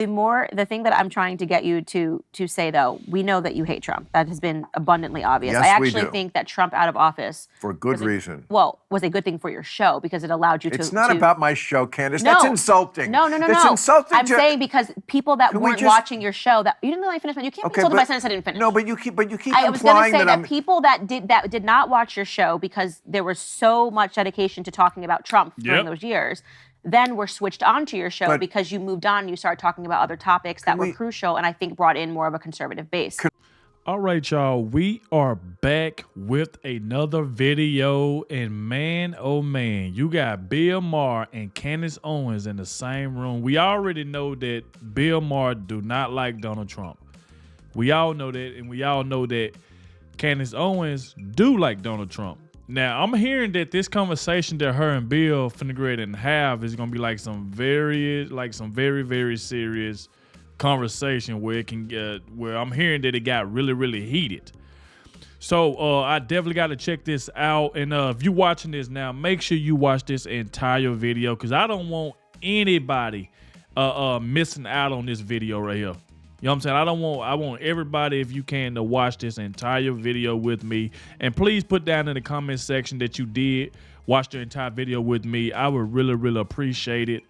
The thing that I'm trying to get you to say, though, we know that you hate Trump. That has been abundantly obvious. Yes, I actually we do. think that Trump out of office for good reason. Was a good thing for your show because it allowed you to. It's not about my show, Candace. No. That's insulting. No. That's insulting. I'm saying because people that weren't watching your show, that you didn't let me finish. You can't be told by sentence I didn't finish. No, but you keep I was going to say that people that did not watch your show because there was so much dedication to talking about Trump during those years. Then were switched onto your show because you moved on and you started talking about other topics that were crucial and I think brought in more of a conservative base. All right, y'all, we are back with another video, and man, oh man, you got Bill Maher and Candace Owens in the same room. We already know that Bill Maher do not like Donald Trump. We all know that, and we all know that Candace Owens do like Donald Trump. Now, I'm hearing that this conversation that her and Bill finna go ahead and have is gonna be like some very, very serious conversation where it can get, where I'm hearing that it got really, really heated. So I definitely got to check this out. And if you're watching this now, make sure you watch this entire video because I don't want anybody missing out on this video right here. You know what I'm saying? I want everybody, if you can, to watch this entire video with me. And please put down in the comment section that you did watch the entire video with me. I would really, really appreciate it.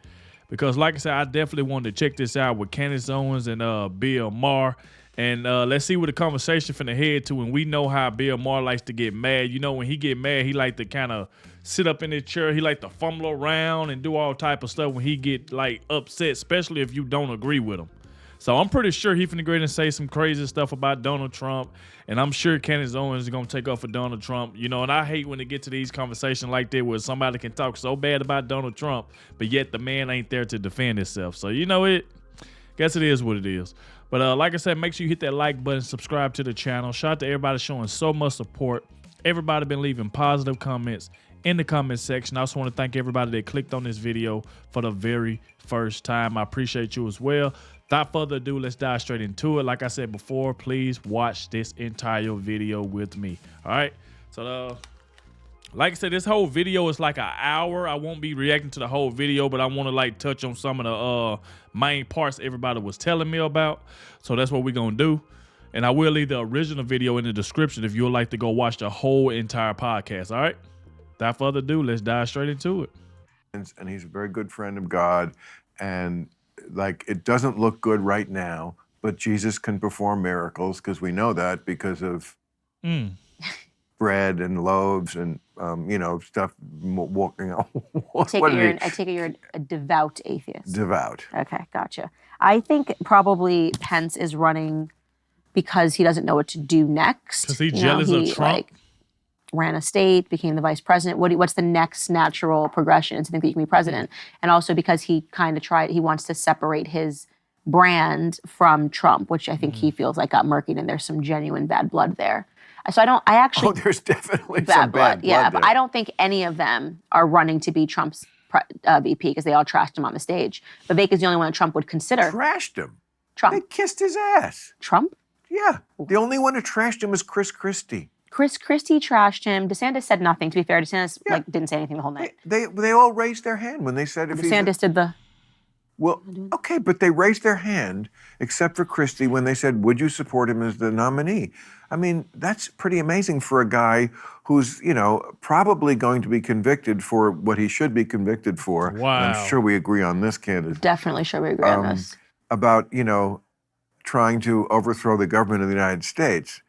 Because like I said, I definitely wanted to check this out with Candace Owens and Bill Maher. And let's see what the conversation finna head to. And we know how Bill Maher likes to get mad. You know, when he get mad, he like to kind of sit up in his chair. He like to fumble around and do all type of stuff when he get like upset, especially if you don't agree with him. So I'm pretty sure he finna go ahead and say some crazy stuff about Donald Trump. And I'm sure Candace Owens is gonna take off for Donald Trump. You know, and I hate when it get to these conversations like that where somebody can talk so bad about Donald Trump, but yet the man ain't there to defend himself. So you know it, guess it is what it is. But like I said, make sure you hit that like button, subscribe to the channel. Shout out to everybody showing so much support. Everybody been leaving positive comments in the comment section. I also want to thank everybody that clicked on this video for the very first time. I appreciate you as well. Without further ado, let's dive straight into it. Like I said before, please watch this entire video with me. All right. So, like I said, this whole video is like an hour. I won't be reacting to the whole video, but I want to like touch on some of the main parts everybody was telling me about. So that's what we're going to do. And I will leave the original video in the description if you would like to go watch the whole entire podcast. All right. Without further ado, let's dive straight into it. And he's a very good friend of God. And like, it doesn't look good right now, but Jesus can perform miracles because we know that because of bread and loaves and, you know, stuff walking out. I take it you're a devout atheist. Devout. Okay, gotcha. I think probably Pence is running because he doesn't know what to do next. Because he's jealous of Trump? Like, ran a state, became the vice president. What's the next natural progression to think that you can be president? And also because he kind of he wants to separate his brand from Trump, which I think he feels like got murkied and there's some genuine bad blood there. So I actually... Oh, there's definitely some bad blood yeah, there. but I don't think any of them are running to be Trump's VP because they all trashed him on the stage. Vivek is the only one that Trump would consider. Trashed him? Trump. They kissed his ass. Trump? Yeah. The only one who trashed him was Chris Christie. Chris Christie trashed him. DeSantis said nothing. To be fair, DeSantis didn't say anything the whole night. They all raised their hand when they said if DeSantis did the... Well, okay, but they raised their hand, except for Christie, when they said, would you support him as the nominee? I mean, that's pretty amazing for a guy who's, you know, probably going to be convicted for what he should be convicted for. Wow. And I'm sure we agree on this, Candace. Definitely sure we agree on this. About, you know, trying to overthrow the government of the United States.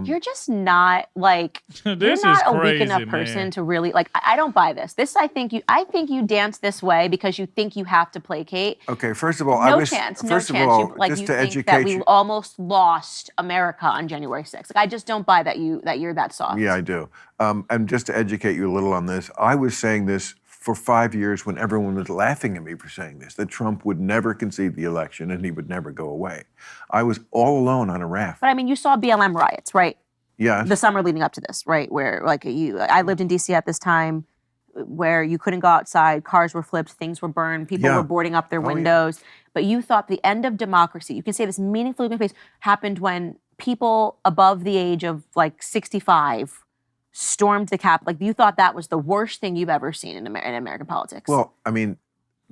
You're just not like you're not a weak enough person to really like. I don't buy this. I think you dance this way because you think you have to placate. Okay, first of all, no chance. Just to educate that we almost lost America on January 6th. Like, I just don't buy that you're that soft. Yeah, I do. And just to educate you a little on this, I was saying this for 5 years when everyone was laughing at me for saying this, that Trump would never concede the election and he would never go away. I was all alone on a raft. But I mean, you saw BLM riots, right? Yeah. The summer leading up to this, right? Where like I lived in DC at this time where you couldn't go outside, cars were flipped, things were burned, people were boarding up their windows. But you thought the end of democracy, you can say this meaningfully in face, happened when people above the age of like 65 stormed the Capitol. Like, you thought that was the worst thing you've ever seen in American politics. Well, I mean,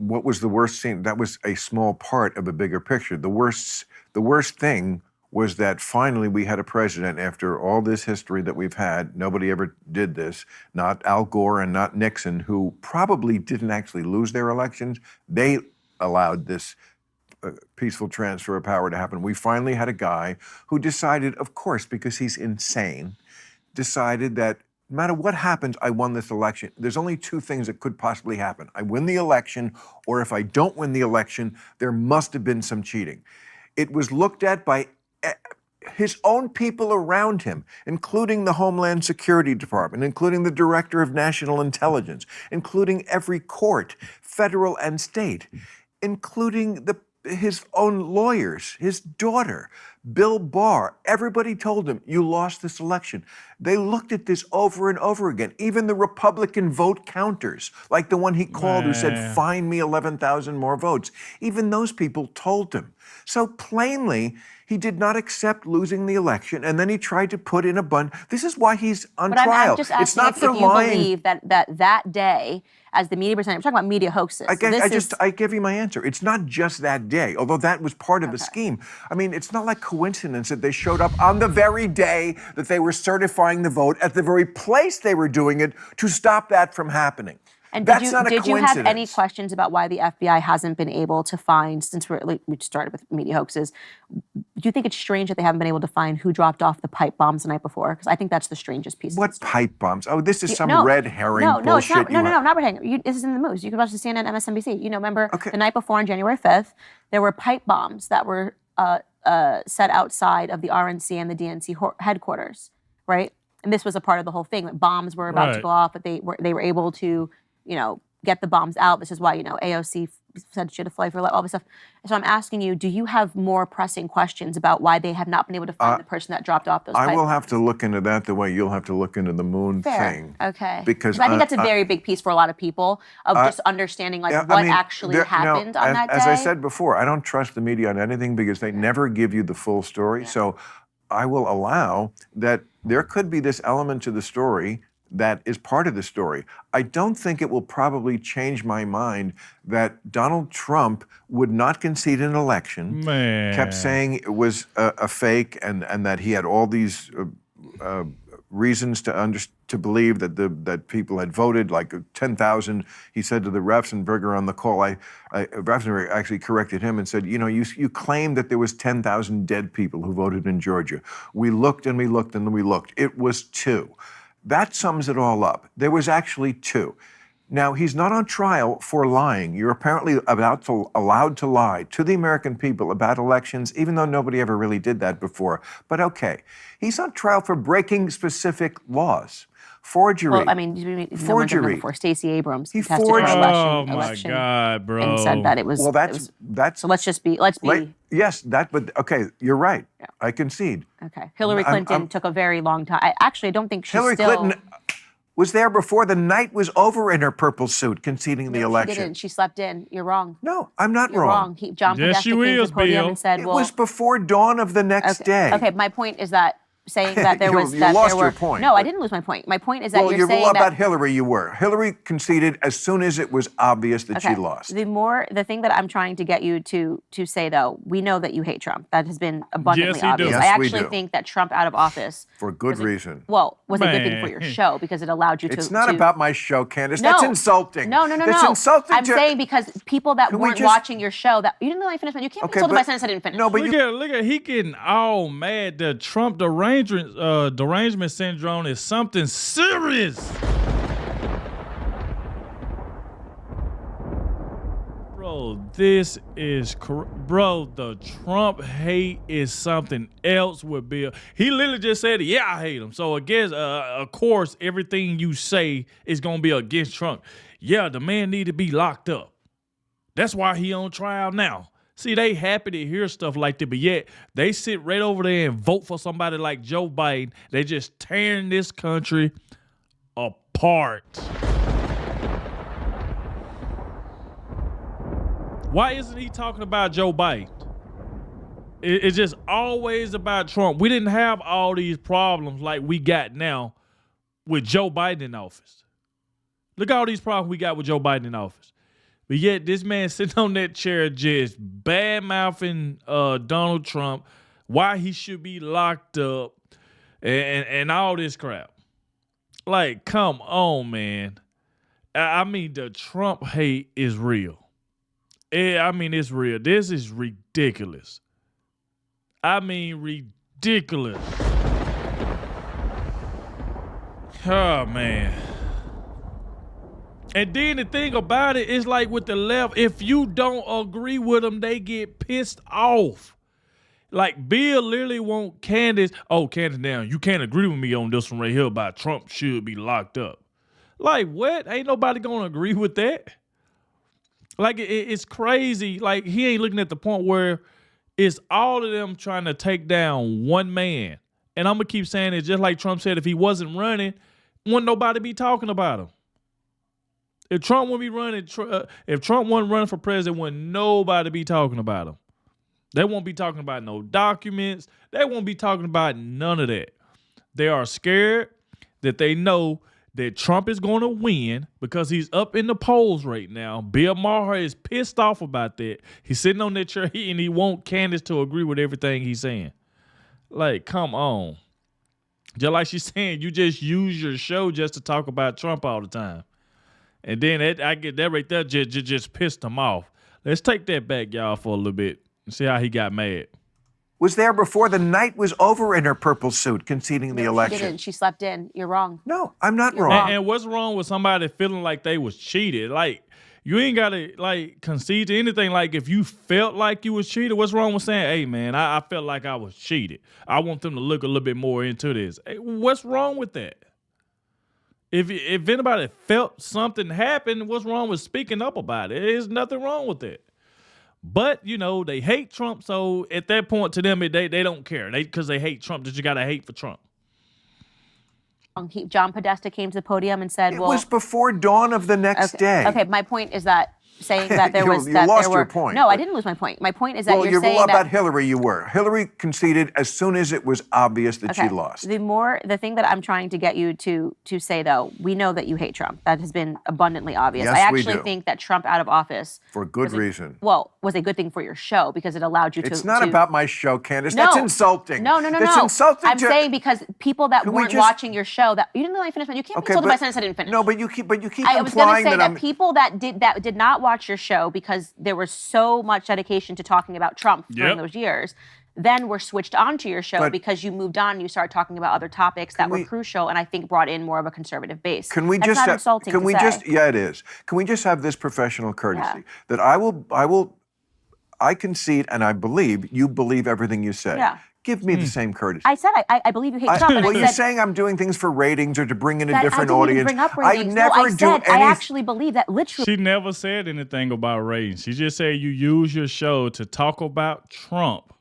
what was the worst scene? That was a small part of a bigger picture. The worst thing was that finally we had a president, after all this history that we've had, nobody ever did this, not Al Gore and not Nixon, who probably didn't actually lose their elections. They allowed this peaceful transfer of power to happen. We finally had a guy who decided, of course, because he's insane, decided that no matter what happens, I won this election. There's only two things that could possibly happen. I win the election, or if I don't win the election, there must have been some cheating. It was looked at by his own people around him, including the Homeland Security Department, including the Director of National Intelligence, including every court, federal and state, including his own lawyers, his daughter, Bill Barr. Everybody told him, you lost this election. They looked at this over and over again. Even the Republican vote counters, like the one he called who said, find me 11,000 more votes. Even those people told him. So plainly, he did not accept losing the election, and then he tried to put in a bunch. This is why he's on trial. I'm just asking it's not for if you lying. believe that day, as the media presenter, we're talking about media hoaxes. I give you my answer. It's not just that day, although that was part of the scheme. I mean, it's not like coincidence that they showed up on the very day that they were certifying the vote at the very place they were doing it to stop that from happening. And That's not a did you coincidence. have any questions about why the FBI hasn't been able to find, since we started with media hoaxes, do you think it's strange that they haven't been able to find who dropped off the pipe bombs the night before? Because I think that's the strangest piece. What pipe bombs? Oh, this is some red herring No, it's bullshit. not. Not red herring. This is in the news. You can watch the CNN, MSNBC. Remember the night before on January 5th, there were pipe bombs that were set outside of the RNC and the DNC headquarters, right? And this was a part of the whole thing, that bombs were about to go off, but they were able to, get the bombs out. This is why, AOC said she had to fly for all this stuff. So I'm asking you, do you have more pressing questions about why they have not been able to find the person that dropped off those pipe I will bombs? have to look into that the way you'll have to look into the moon thing. Okay. Because I think that's a very big piece for a lot of people of just understanding what actually happened on that day. As I said before, I don't trust the media on anything because they never give you the full story. So I will allow that there could be this element to the story that is part of the story. I don't think it will probably change my mind that Donald Trump would not concede an election, kept saying it was a fake and that he had all these reasons to believe that people had voted, like 10,000. He said to the Raffensperger on the call, Raffensperger actually corrected him and said, you claimed that there was 10,000 dead people who voted in Georgia. We looked and we looked and we looked. It was 2. That sums it all up. There was actually 2. Now, he's not on trial for lying. You're apparently allowed to lie to the American people about elections, even though nobody ever really did that before. But okay, he's on trial for breaking specific laws. Forgery. Well, forgery. Before Stacey Abrams, He tested forged. for Oh my election God, bro! and said that it was. Well, that's. So let's be. Yes, but okay, you're right. Yeah. I concede. Okay, Hillary Clinton took a very long time. I don't think she's Hillary Clinton was there before the night was over in her purple suit, conceding the election. She didn't. She slept in. You're wrong. No, I'm not You're wrong. John Podesta came to the podium and said, it was before dawn of the next day. Okay, my point is that saying that there was you that lost there were your point. No, I didn't lose my point. My point is that you're saying about Hillary you were. Hillary conceded as soon as it was obvious that she lost. The thing that I'm trying to get you to say though, we know that you hate Trump. That has been abundantly obvious. Yes, I actually think that Trump out of office for good reason. Was a good thing for your show because it allowed you to. It's not about my show, Candace. That's insulting. No. That's insulting. I'm saying because people that weren't watching your show, that you didn't let me finish. You can't insult my sentence I didn't finish. No, but look at he getting all mad. The Trump derangement syndrome is something serious. Bro, this is bro. The Trump hate is something else with Bill. He literally just said, "Yeah, I hate him." So I guess, of course, everything you say is gonna be against Trump. Yeah, the man need to be locked up. That's why he on trial now. See, they happy to hear stuff like that, but yet they sit right over there and vote for somebody like Joe Biden. They just tearing this country apart. Why isn't he talking about Joe Biden? It's just always about Trump. We didn't have all these problems like we got now with Joe Biden in office. Look at all these problems we got with Joe Biden in office. But yet this man sitting on that chair just bad-mouthing Donald Trump, why he should be locked up, and all this crap. Like, come on, man. I mean, the Trump hate is real. It's real. This is ridiculous. I mean, ridiculous. Oh, man. And then the thing about it is like with the left, if you don't agree with them, they get pissed off. Like Bill literally want Candace, Candace, now you can't agree with me on this one right here about Trump should be locked up. Like what? Ain't nobody gonna agree with that. Like it's crazy. Like he ain't looking at the point where it's all of them trying to take down one man. And I'm gonna keep saying it just like Trump said, if he wasn't running, wouldn't nobody be talking about him. If Trump wouldn't be running, if Trump wasn't running for president, wouldn't nobody be talking about him. They won't be talking about no documents. They won't be talking about none of that. They are scared that they know that Trump is going to win because he's up in the polls right now. Bill Maher is pissed off about that. He's sitting on that chair and he want Candace to agree with everything he's saying. Like, come on. Just like she's saying, you just use your show just to talk about Trump all the time. And then I get that right there just pissed him off. Let's take that back, y'all, for a little bit and see how he got mad. Was there before the night was over in her purple suit conceding the election. She didn't. She slept in. You're wrong. No, I'm not wrong. And what's wrong with somebody feeling like they was cheated? Like, you ain't got to, like, concede to anything. Like, if you felt like you was cheated, what's wrong with saying, hey, man, I felt like I was cheated. I want them to look a little bit more into this. Hey, what's wrong with that? If anybody felt something happened, what's wrong with speaking up about it? There's nothing wrong with it. But, you know, they hate Trump, so at that point to them, they don't care. Because they hate Trump, that you got to hate for Trump. John Podesta came to the podium and said, it was before dawn of the next day. Okay, my point is that saying that there was... You lost your point. No, I didn't lose my point. My point is that you're saying that... about Hillary, you were. Hillary conceded as soon as it was obvious that she lost. The thing that I'm trying to get you to say, though, we know that you hate Trump. That has been abundantly obvious. Yes, I actually we do. think that Trump out of office... For good reason. Was a good thing for your show because it allowed you to... It's not about my show, Candace. That's insulting. No. That's insulting. I'm saying because people that weren't watching your show... You didn't let me finish. You can't be told my sentence I didn't finish. No, but you keep implying I was going to say that people that did not watch your show because there was so much dedication to talking about Trump during those years, then were switched onto your show because you moved on and you started talking about other topics that were crucial and I think brought in more of a conservative base. Can we That's just not insulting to say. Yeah, it is. Can we just have this professional courtesy that I concede and I believe you believe everything you say. Yeah. Give me the same courtesy. I said I believe you hate Trump. And you're saying I'm doing things for ratings or to bring in a different I audience. Even bring up ratings. I actually believe that literally. She never said anything about ratings. She just said you use your show to talk about Trump.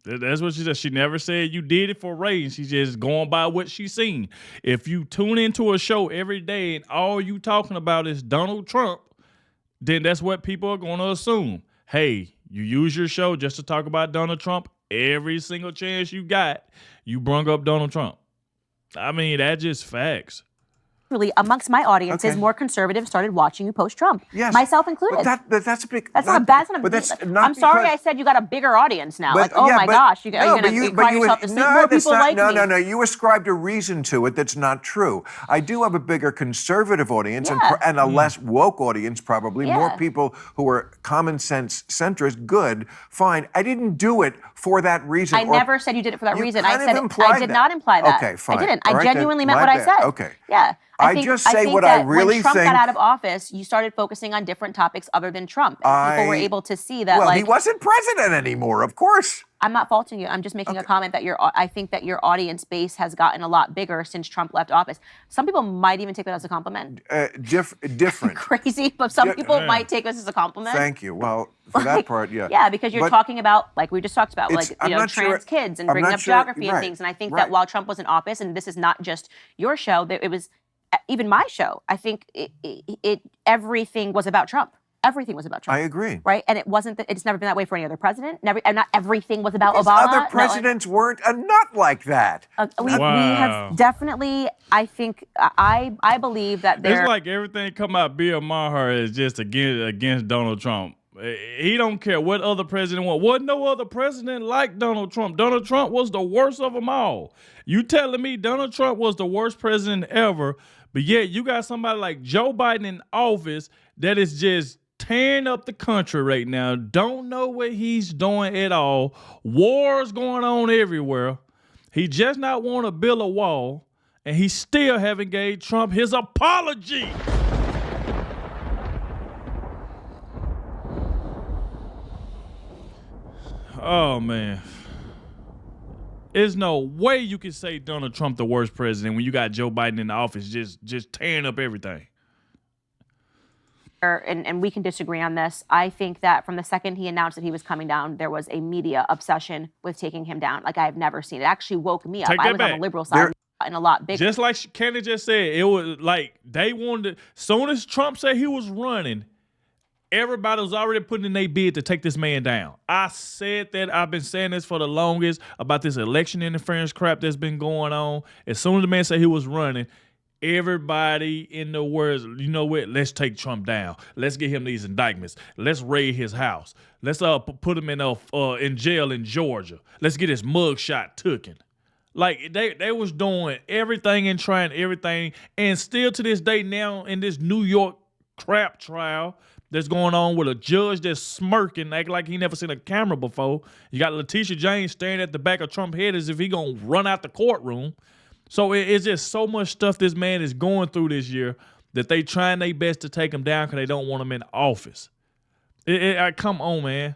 That's what she said. She never said you did it for ratings. She's just going by what she's seen. If you tune into a show every day and all you talking about is Donald Trump, then that's what people are going to assume. Hey, you use your show just to talk about Donald Trump. Every single chance you got, you brung up Donald Trump. I mean, that's just facts. Really, amongst my audiences, more conservatives started watching you post-Trump. Yes. Myself included. But that's a big... That's not bad. I'm sorry I said you got a bigger audience now. Gosh, are you going to call yourself the same? More people like me. No. You ascribed a reason to it that's not true. I do have a bigger conservative audience and a less woke audience, probably. Yeah. More people who are common sense centrist. Good, fine. I didn't do it for that reason. I never said you did it for that reason. I said I did not imply that. Okay, fine. I didn't. I genuinely meant what I said. Okay. Yeah. I think what I really when Trump think. got out of office, you started focusing on different topics other than Trump. And people were able to see that. Well, he wasn't president anymore, of course. I'm not faulting you. I'm just making a comment that I think that your audience base has gotten a lot bigger since Trump left office. Some people might even take that as a compliment. Different. Crazy, but some people might take this as a compliment. Thank you. Well, for that part, yeah. Yeah, because you're talking about, like we just talked about, trans kids and bringing up geography and things. And I think that while Trump was in office, and this is not just your show, it was even my show. I think everything was about Trump. Everything was about Trump. I agree. Right? And it wasn't. It's never been that way for any other president. Never, and not everything was about Because Obama. other presidents weren't a nut like that. We have definitely. I think I believe that it's like everything come out Bill Maher is just against Donald Trump. He don't care what other president want. Wasn't no other president like Donald Trump. Donald Trump was the worst of them all. You telling me Donald Trump was the worst president ever, but yet you got somebody like Joe Biden in office that is just tearing up the country right now. Don't know what he's doing at all. Wars going on everywhere. He just not want to build a wall, and he still haven't gave Trump his apology. Oh, man. There's no way you can say Donald Trump the worst president when you got Joe Biden in the office just tearing up everything. And we can disagree on this. I think that from the second he announced that he was coming down, there was a media obsession with taking him down like I have never seen. It actually woke me up. I was on the liberal side and a lot bigger. Just like Candace just said, it was like they wanted to, soon as Trump said he was running, everybody was already putting in their bid to take this man down. I said that. I've been saying this for the longest about this election interference crap that's been going on. As soon as the man said he was running, everybody in the world, you know what? Let's take Trump down. Let's get him these indictments. Let's raid his house. Let's put him in jail in Georgia. Let's get his mugshot taken. Like they was doing everything and trying everything, and still to this day now in this New York crap trial that's going on with a judge that's smirking, acting like he never seen a camera before. You got Letitia James staring at the back of Trump's head as if he gonna run out the courtroom. So it's just so much stuff this man is going through this year that they trying their best to take him down because they don't want him in office. Come on, man.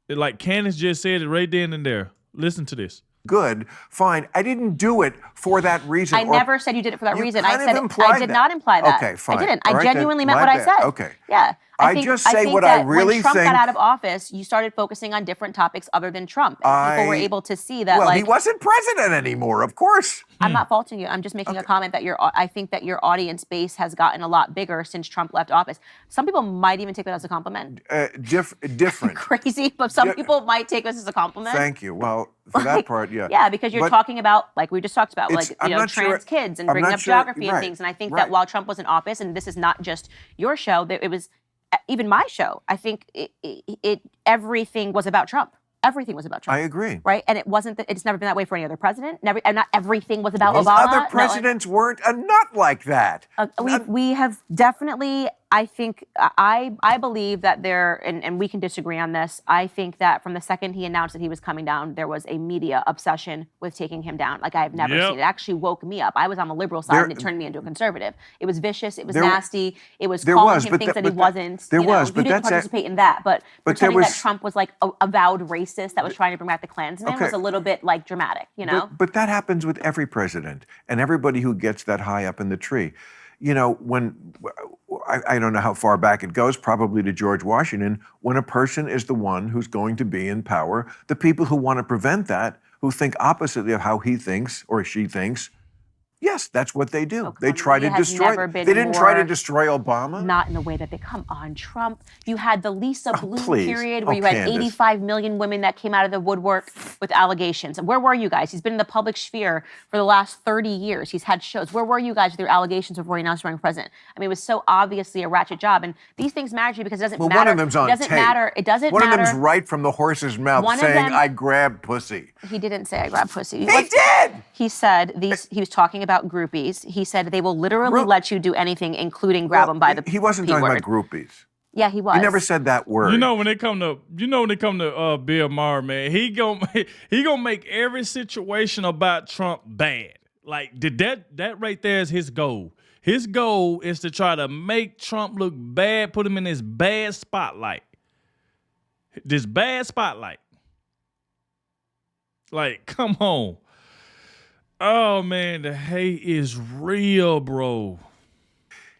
Like Candace just said it right then and there. Listen to this. Good, fine. I didn't do it for that reason. I never said you did it for that reason. I did not imply that. Okay, fine. I didn't. All I right, genuinely meant what bad. I said. Okay. Yeah. I just say what I really when Trump think. got out of office, you started focusing on different topics other than Trump. And people were able to see that. Well, he wasn't president anymore, of course. I'm not faulting you. I'm just making a comment that I think that your audience base has gotten a lot bigger since Trump left office. Some people might even take that as a compliment. Different. Crazy, but some people might take this as a compliment. Thank you. Well, for that part, yeah. Yeah, because you're talking about, like we just talked about, like trans kids and bringing up geography and things. And I think that while Trump was in office, and this is not just your show, it was even my show. I think everything was about Trump. Everything was about Trump. I agree. Right? And it wasn't. It's never been that way for any other president. And not everything was about Those Obama. Other presidents weren't a nut like that. We have definitely. I think I believe that and we can disagree on this. I think that from the second he announced that he was coming down, there was a media obsession with taking him down like I have never seen. It actually woke me up. I was on the liberal side and it turned me into a conservative. It was vicious. It was nasty. It was calling him things that he wasn't. But you didn't participate in that. But pretending that Trump was like a avowed racist that was trying to bring back the Klansmen was a little bit like dramatic, you know? But that happens with every president and everybody who gets that high up in the tree. You know, when I don't know how far back it goes, probably to George Washington, when a person is the one who's going to be in power, the people who want to prevent that, who think oppositely of how he thinks or she thinks, yes, that's what they do. They try to destroy. They didn't try to destroy Obama. Not in the way that they come on Trump. You had the Lisa Bloom period where you had Candace. 85 million women that came out of the woodwork with allegations. Where were you guys? He's been in the public sphere for the last 30 years. He's had shows. Where were you guys with your allegations before he announced running president? I mean, it was so obviously a ratchet job. And these things matter to you because it doesn't matter. One of them's on tape. It doesn't matter. One of them's right from the horse's mouth saying, I grabbed pussy. He didn't say I grabbed pussy. He did! He said he was talking about groupies. He said they will literally let you do anything, including grab them by the He wasn't talking about groupies. Yeah, he was. He never said that word. You know when they come to Bill Maher, man, he gonna make every situation about Trump bad. Like that right there is his goal. His goal is to try to make Trump look bad, put him in this bad spotlight. This bad spotlight. Like, come on. Oh, man, the hate is real, bro.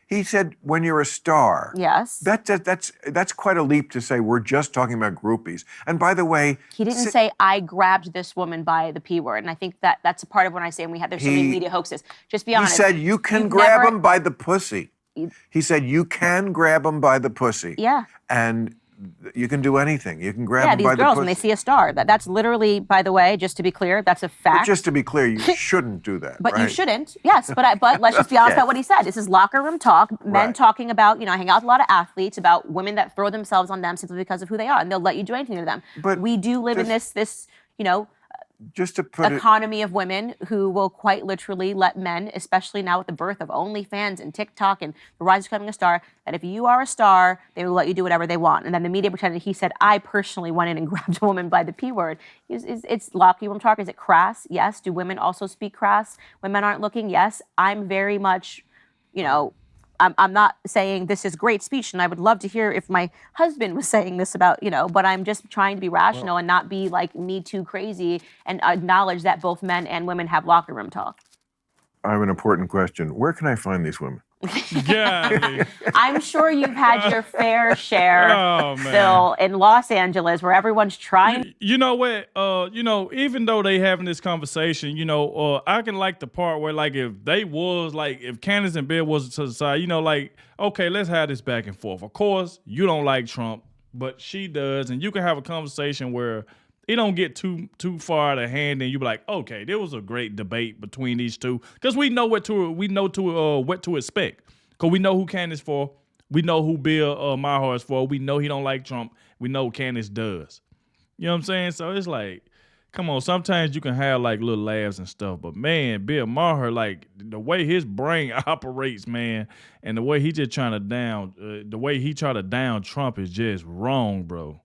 He said, when you're a star. Yes. That's quite a leap to say we're just talking about groupies. And by the way... He didn't say, I grabbed this woman by the P word. And I think that's a part of when I say there's so many media hoaxes. Just be honest. He said, you can grab him by the pussy. He said you can grab them by the pussy. Yeah. And you can do anything. You can grab Yeah, them by these the girls, pussy. when they see a star, that's literally, by the way, just to be clear, that's a fact. But just to be clear, you shouldn't do that, But right? you shouldn't, yes. But let's just be honest about what he said. This is locker room talk. Men talking about, I hang out with a lot of athletes, about women that throw themselves on them simply because of who they are, and they'll let you do anything to them. But we do live in this just to put economy of women who will quite literally let men, especially now with the birth of OnlyFans and TikTok and the rise of becoming a star, that if you are a star, they will let you do whatever they want. And then the media pretended he said, I personally went in and grabbed a woman by the P word. It's locker room talk. Is it crass? Yes. Do women also speak crass when men aren't looking? Yes. I'm very much, I'm not saying this is great speech, and I would love to hear if my husband was saying this about, but I'm just trying to be rational and not be like Me Too crazy and acknowledge that both men and women have locker room talk. I have an important question. Where can I find these women? Golly. I'm sure you've had your fair share, Phil, in Los Angeles, where everyone's trying. You know what? Even though they having this conversation, I can like the part where, like, if Candace and Bill was to the side, okay, let's have this back and forth. Of course, you don't like Trump, but she does, and you can have a conversation where it don't get too far out of hand, and you be like, okay, there was a great debate between these two, because we know what to expect, because we know who Candace for, we know who Bill Maher is for, we know he don't like Trump, we know Candace does. You know what I'm saying? So it's like, come on, sometimes you can have like little laughs and stuff, but man, Bill Maher, like the way his brain operates, man, and the way he just trying to down Trump is just wrong, bro.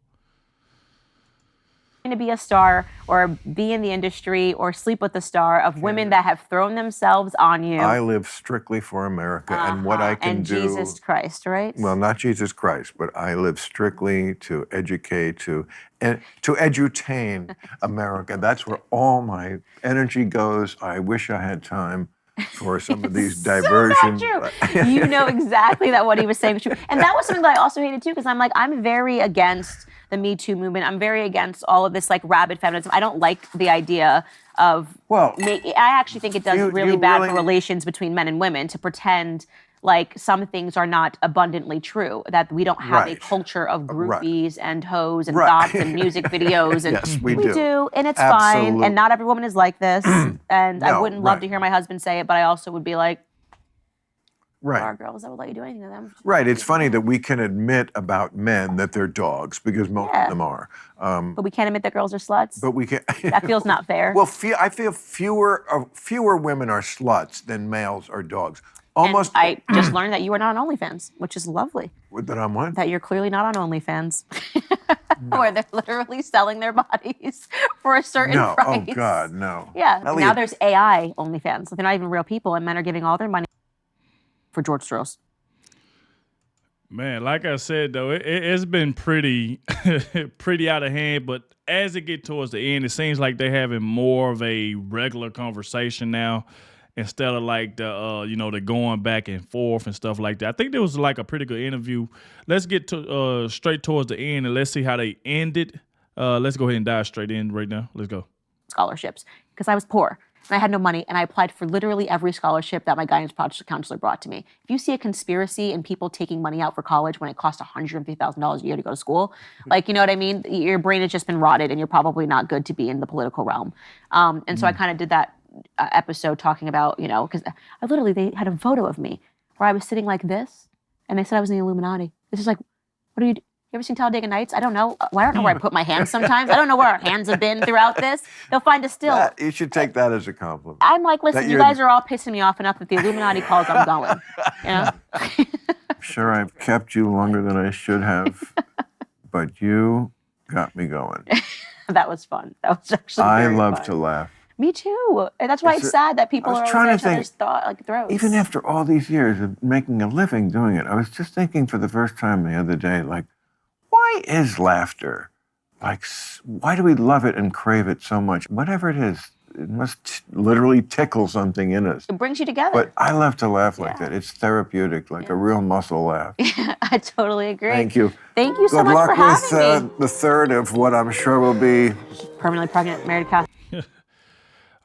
To be a star or be in the industry or sleep with a star of women that have thrown themselves on you. I live strictly for America and what I can do. And Jesus Christ, right? Well, not Jesus Christ, but I live strictly to educate, to edutain America. That's where all my energy goes. I wish I had time for some of these diversions. So not true. You know exactly that what he was saying was true. And that was something that I also hated too, because I'm very against the Me Too movement. I'm very against all of this like rabid feminism. I don't like the idea of, I actually think it does really bad for relations between men and women to pretend like some things are not abundantly true, that we don't have a culture of groupies and hoes and thoughts and music videos. And yes, we do. And it's fine. And not every woman is like this. And I wouldn't love to hear my husband say it, but I also would be like, there are girls that would let you do anything to them. Right. It's funny that we can admit about men that they're dogs, because most of them are. But we can't admit that girls are sluts. But we can't. That feels not fair. Well, I feel fewer women are sluts than males are dogs. Almost. And I just learned that you are not on OnlyFans, which is lovely. That I'm what? That you're clearly not on OnlyFans. Where they're literally selling their bodies for a certain price. Oh, God, no. Yeah. Now there's AI OnlyFans. So they're not even real people, and men are giving all their money for George Soros. Man, like I said, though, it's been pretty out of hand, but as it gets towards the end, it seems like they're having more of a regular conversation now, instead of like the going back and forth and stuff like that. I think there was like a pretty good interview. Let's get to straight towards the end, and let's see how they ended. Let's go ahead and dive straight in right now. Let's go. Scholarships, because I was poor and I had no money, and I applied for literally every scholarship that my guidance counselor brought to me. If you see a conspiracy in people taking money out for college when it costs $150,000 a year to go to school, like, you know what I mean? Your brain has just been rotted, and you're probably not good to be in the political realm. And so I kind of did that episode talking about, because they had a photo of me where I was sitting like this, and they said I was in the Illuminati. This is like, what are you? You ever seen Talladega Nights? I don't know. I don't know where I put my hands sometimes. I don't know where our hands have been throughout this. They'll find us still. You should take that as a compliment. I'm like, listen, you guys are all pissing me off enough. If the Illuminati calls, I'm going. I'm sure I've kept you longer than I should have, but you got me going. That was fun. That was actually I very love fun. to laugh. Me too. And that's why it's sad that people are on each other's throats. Even after all these years of making a living doing it, I was just thinking for the first time the other day, like, why is laughter? Like, why do we love it and crave it so much? Whatever it is, it must literally tickle something in us. It brings you together. But I love to laugh like that. It's therapeutic, like a real muscle laugh. I totally agree. Thank you. Thank you so much for having me. Good luck with the third of what I'm sure will be... Permanently pregnant, married to Catholic.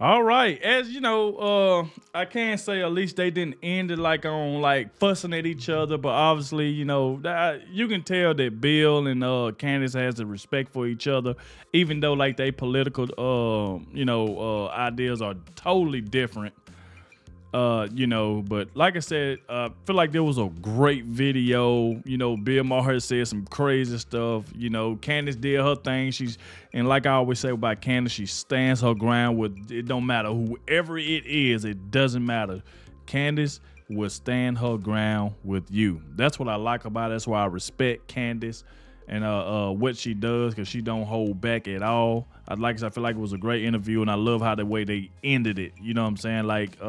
All right. As you know, I can say at least they didn't end it like on like fussing at each other, but obviously, you know, you can tell that Bill and Candace has the respect for each other, even though like they political ideas are totally different. But like I said, feel like there was a great video. You know, Bill Maher said some crazy stuff. You know, Candace did her thing. And like I always say about Candace, she stands her ground with, it don't matter whoever it is, it doesn't matter. Candace will stand her ground with you. That's what I like about it. That's why I respect Candace and what she does, because she don't hold back at all. I feel like it was a great interview, and I love how the way they ended it. You know what I'm saying? Like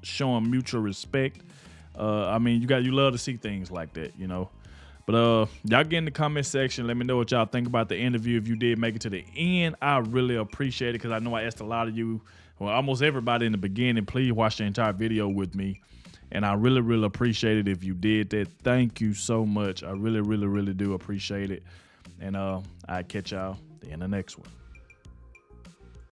showing mutual respect. You love to see things like that, you know. But y'all get in the comment section. Let me know what y'all think about the interview. If you did make it to the end, I really appreciate it, because I know I asked a lot of you, well, almost everybody in the beginning, please watch the entire video with me. And I really, really appreciate it if you did that. Thank you so much. I really, really, really do appreciate it. And I'll catch y'all in the next one.